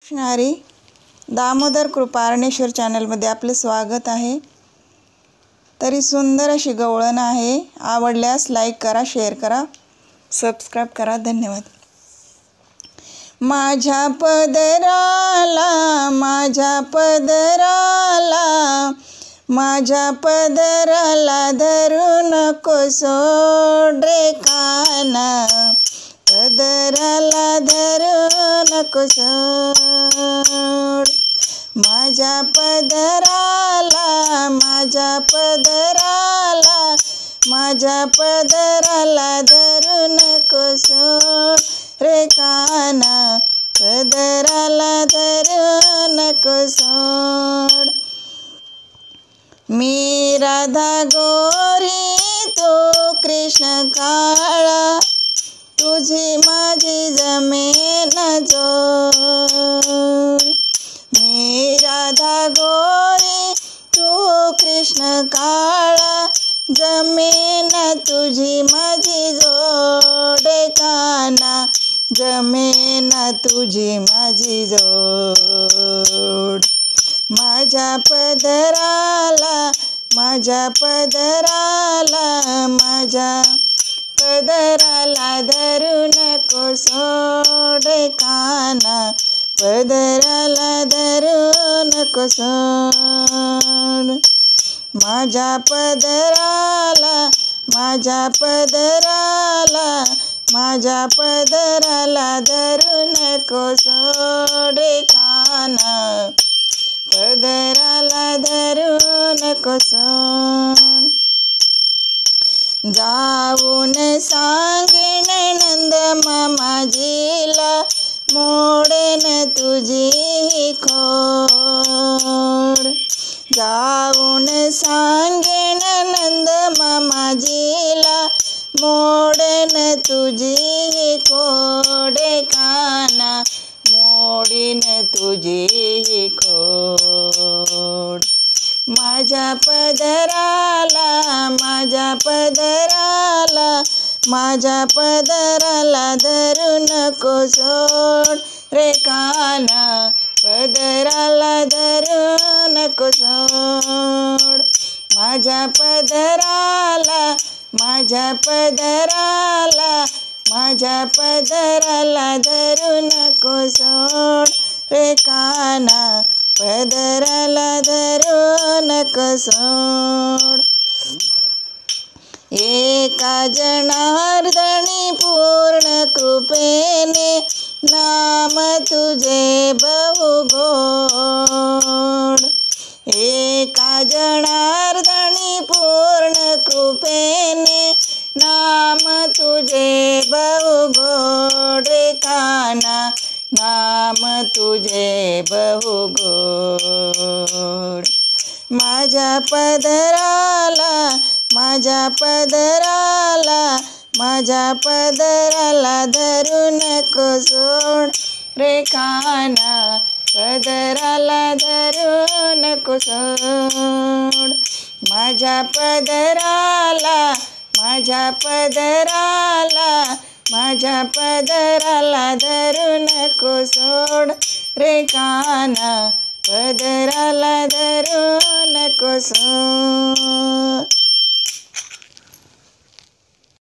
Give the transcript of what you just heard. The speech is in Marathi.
कृष्णारी दामोदर कृपारणेश्वर चॅनलमध्ये आपले स्वागत आहे। तरी सुंदर अशी गवळण आहे। आवडल्यास लाईक करा, शेअर करा, सबस्क्राईब करा। धन्यवाद। माझ्या पदराला, माझ्या पदराला, माझ्या पदराला धरू नको सोड रे काना, पदराला धरू नको सोड। माझ्या पदराला, माझ्या पदराला, माझ्या पदराला धरू नको सोड रे काना, पदराला धरू नको सोड। मी राधा गोरी तो कृष्ण काळा, तुझी माझी जमेन जोड। मी राधा गोरी तू कृष्ण काळा, जमेन तुझी माझी जोड काना, जमेन तुझी माझी जोड। माझ्या पदराला, माझ्या पदराला, माझ्या पदराला धरू नको सोड काना, पदराला धरू नको सोड। माझ्या पदराला, माझ्या पदराला, माझ्या पदराला धरू नको सोड काना, पदराला धरू नको सोड। जाऊन सांगेन नंद मामाजीला, मोडेन तुझी खोड। जाऊन सांगेन नंद मामाजीला, मोडेन तुझी खोड काना, मोडीन तुझी खोड। माझ्या पदराला, माझ्या पदराला, माझ्या पदराला धरू नको सोड रे काना, पदराला धरू नको सोड। माझ्या पदराला, माझ्या पदराला, माझ्या पदराला धरू नको सोड रे काना, पदराला धरू नको सोड। एका जनार्दनी पूर्ण कृपेने, नाम तुझे बहु गोड। एका जनार्दनी पूर्ण कृपेने, नाम तुझे बहु गोड काना, नाम तुझे बहु गोड। माझ्या पदराला, माझ्या पदराला, माझ्या पदराला धरू नको सोड रे काना, पदराला धरू नको सोड। माझ्या पदराला, माझ्या पदराला, माझ्या पदराला धरू नको सोड रे काना, पदराला धरू नको सोड।